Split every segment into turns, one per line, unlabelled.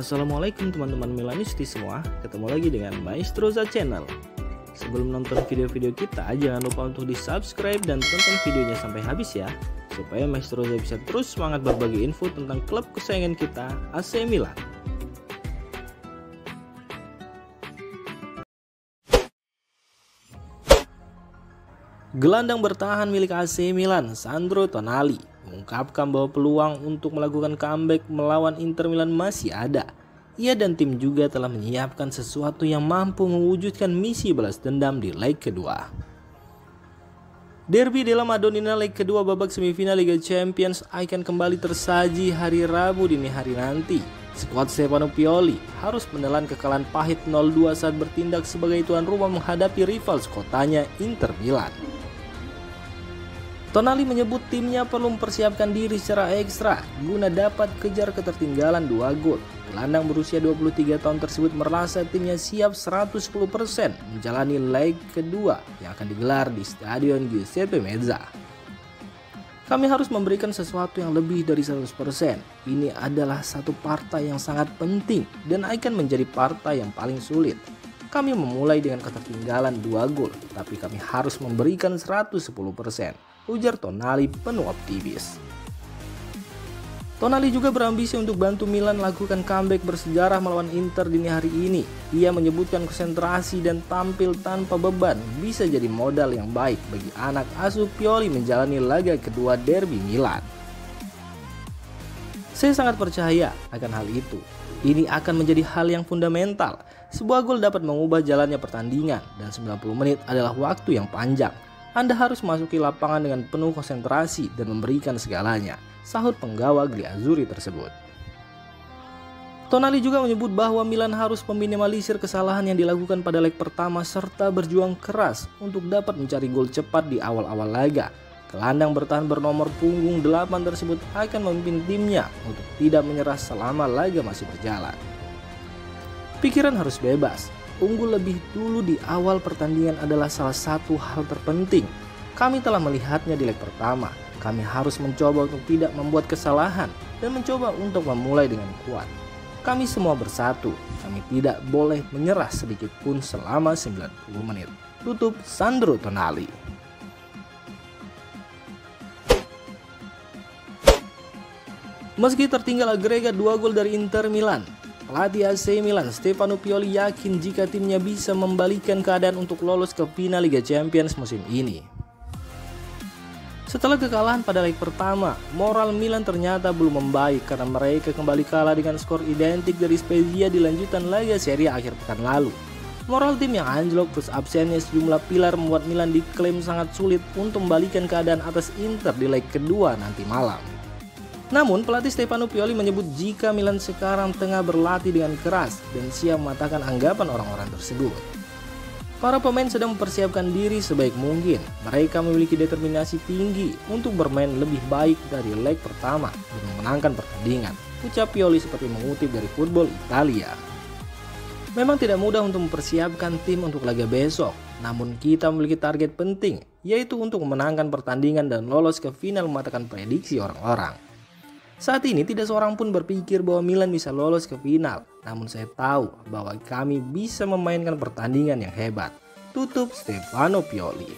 Assalamualaikum teman-teman Milanisti semua, ketemu lagi dengan Maestroza Channel. Sebelum nonton video-video kita, jangan lupa untuk di subscribe dan tonton videonya sampai habis ya, supaya Maestroza bisa terus semangat berbagi info tentang klub kesayangan kita, AC Milan. Gelandang bertahan milik AC Milan, Sandro Tonali, mengungkapkan bahwa peluang untuk melakukan comeback melawan Inter Milan masih ada. Ia dan tim juga telah menyiapkan sesuatu yang mampu mewujudkan misi balas dendam di leg kedua. Derby della Madonnina leg kedua babak semifinal Liga Champions akan kembali tersaji hari Rabu dini hari nanti. Skuad Stefano Pioli harus menelan kekalahan pahit 0-2 saat bertindak sebagai tuan rumah menghadapi rival sekotanya Inter Milan. Tonali menyebut timnya perlu mempersiapkan diri secara ekstra guna dapat kejar ketertinggalan 2 gol. Gelandang berusia 23 tahun tersebut merasa timnya siap 110% menjalani leg kedua yang akan digelar di Stadion Giuseppe Meazza. Kami harus memberikan sesuatu yang lebih dari 100%. Ini adalah satu partai yang sangat penting dan akan menjadi partai yang paling sulit. Kami memulai dengan ketertinggalan 2 gol, tapi kami harus memberikan 110%. Ujar Tonali penuh optimis. Tonali juga berambisi untuk bantu Milan lakukan comeback bersejarah melawan Inter dini hari ini. Ia menyebutkan konsentrasi dan tampil tanpa beban bisa jadi modal yang baik bagi anak asuh Pioli menjalani laga kedua derby Milan. Saya sangat percaya akan hal itu. Ini akan menjadi hal yang fundamental. Sebuah gol dapat mengubah jalannya pertandingan dan 90 menit adalah waktu yang panjang. Anda harus masuki lapangan dengan penuh konsentrasi dan memberikan segalanya, sahut penggawa Griazzurri tersebut. Tonali juga menyebut bahwa Milan harus meminimalisir kesalahan yang dilakukan pada leg pertama serta berjuang keras untuk dapat mencari gol cepat di awal-awal laga. Gelandang bertahan bernomor punggung 8 tersebut akan memimpin timnya untuk tidak menyerah selama laga masih berjalan. Pikiran harus bebas. Unggul lebih dulu di awal pertandingan adalah salah satu hal terpenting. Kami telah melihatnya di leg pertama. Kami harus mencoba untuk tidak membuat kesalahan dan mencoba untuk memulai dengan kuat. Kami semua bersatu. Kami tidak boleh menyerah sedikit pun selama 90 menit. Tutup Sandro Tonali. Meski tertinggal agregat 2 gol dari Inter Milan, pelatih AC Milan Stefano Pioli yakin jika timnya bisa membalikan keadaan untuk lolos ke final Liga Champions musim ini. Setelah kekalahan pada leg pertama, moral Milan ternyata belum membaik karena mereka kembali kalah dengan skor identik dari Spezia di lanjutan laga Serie A akhir pekan lalu. Moral tim yang anjlok plus absennya sejumlah pilar membuat Milan diklaim sangat sulit untuk membalikan keadaan atas Inter di leg kedua nanti malam. Namun pelatih Stefano Pioli menyebut jika Milan sekarang tengah berlatih dengan keras dan siap mematahkan anggapan orang-orang tersebut. Para pemain sedang mempersiapkan diri sebaik mungkin. Mereka memiliki determinasi tinggi untuk bermain lebih baik dari leg pertama dan memenangkan pertandingan, ucap Pioli seperti mengutip dari Football Italia. Memang tidak mudah untuk mempersiapkan tim untuk laga besok, namun kita memiliki target penting, yaitu untuk memenangkan pertandingan dan lolos ke final mematahkan prediksi orang-orang. Saat ini tidak seorang pun berpikir bahwa Milan bisa lolos ke final, namun saya tahu bahwa kami bisa memainkan pertandingan yang hebat. Tutup Stefano Pioli.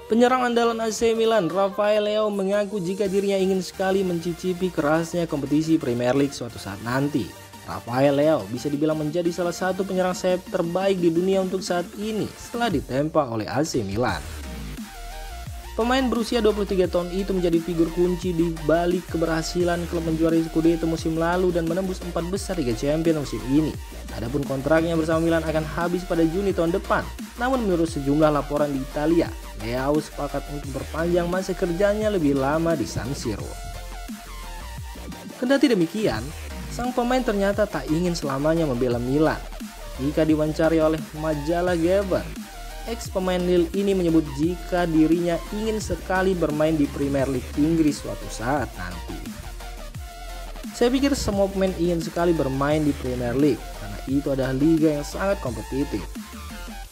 Penyerang andalan AC Milan, Rafael Leao mengaku jika dirinya ingin sekali mencicipi kerasnya kompetisi Premier League suatu saat nanti. Rafael Leao bisa dibilang menjadi salah satu penyerang sayap terbaik di dunia untuk saat ini setelah ditempa oleh AC Milan. Pemain berusia 23 tahun itu menjadi figur kunci di balik keberhasilan klub menjuarai Scudetto musim lalu dan menembus 4 besar Liga Champions musim ini. Adapun kontraknya bersama Milan akan habis pada Juni tahun depan. Namun menurut sejumlah laporan di Italia, Leao sepakat untuk berpanjang masa kerjanya lebih lama di San Siro. Kendati demikian, sang pemain ternyata tak ingin selamanya membela Milan. Jika diwawancari oleh majalah Geber, ex pemain Lille ini menyebut jika dirinya ingin sekali bermain di Premier League Inggris suatu saat nanti. Saya pikir semua pemain ingin sekali bermain di Premier League karena itu adalah liga yang sangat kompetitif.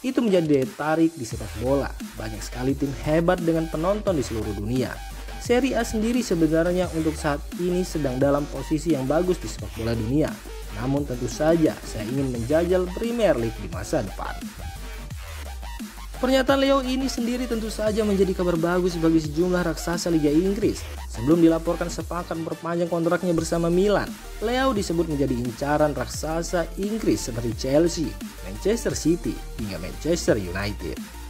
Itu menjadi daya tarik di sepak bola. Banyak sekali tim hebat dengan penonton di seluruh dunia. Serie A sendiri sebenarnya untuk saat ini sedang dalam posisi yang bagus di sepak bola dunia. Namun tentu saja saya ingin menjajal Premier League di masa depan. Pernyataan Leo ini sendiri tentu saja menjadi kabar bagus bagi sejumlah raksasa Liga Inggris. Sebelum dilaporkan sepakat memperpanjang kontraknya bersama Milan, Leo disebut menjadi incaran raksasa Inggris seperti Chelsea, Manchester City, hingga Manchester United.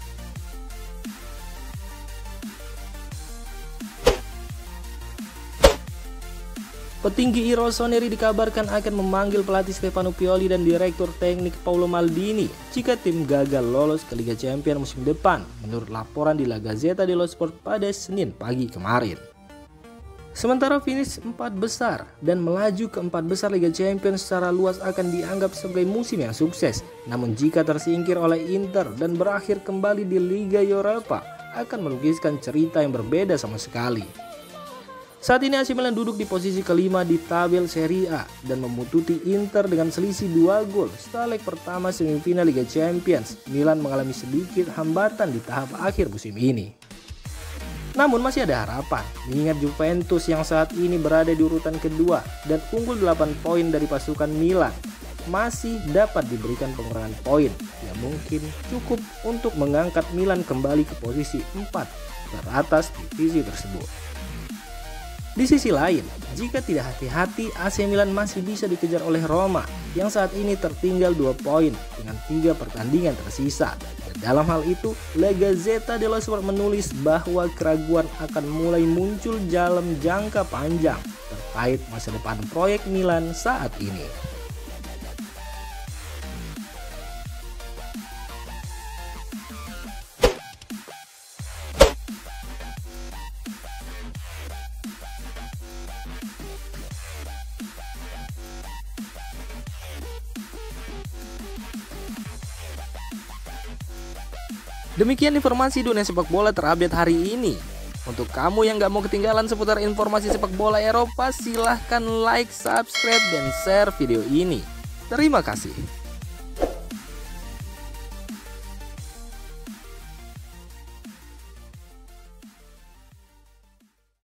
Petinggi I Rossoneri dikabarkan akan memanggil pelatih Stefano Pioli dan direktur teknik Paolo Maldini jika tim gagal lolos ke Liga Champions musim depan, menurut laporan di La Gazzetta dello Sport pada Senin pagi kemarin. Sementara finish 4 besar dan melaju ke 4 besar Liga Champions secara luas akan dianggap sebagai musim yang sukses. Namun jika tersingkir oleh Inter dan berakhir kembali di Liga Eropa, akan melukiskan cerita yang berbeda sama sekali. Saat ini AC Milan duduk di posisi kelima di tabel Serie A dan memututi Inter dengan selisih 2 gol setelah leg pertama semifinal Liga Champions. Milan mengalami sedikit hambatan di tahap akhir musim ini. Namun masih ada harapan, mengingat Juventus yang saat ini berada di urutan kedua dan unggul 8 poin dari pasukan Milan masih dapat diberikan pengurangan poin yang mungkin cukup untuk mengangkat Milan kembali ke posisi 4 teratas divisi tersebut. Di sisi lain, jika tidak hati-hati, AC Milan masih bisa dikejar oleh Roma yang saat ini tertinggal 2 poin dengan 3 pertandingan tersisa. Dan dalam hal itu, La Gazzetta dello Sport menulis bahwa keraguan akan mulai muncul dalam jangka panjang terkait masa depan proyek Milan saat ini. Demikian informasi dunia sepak bola terupdate hari ini. Untuk kamu yang gak mau ketinggalan seputar informasi sepak bola Eropa, silahkan like, subscribe, dan share video ini. Terima kasih.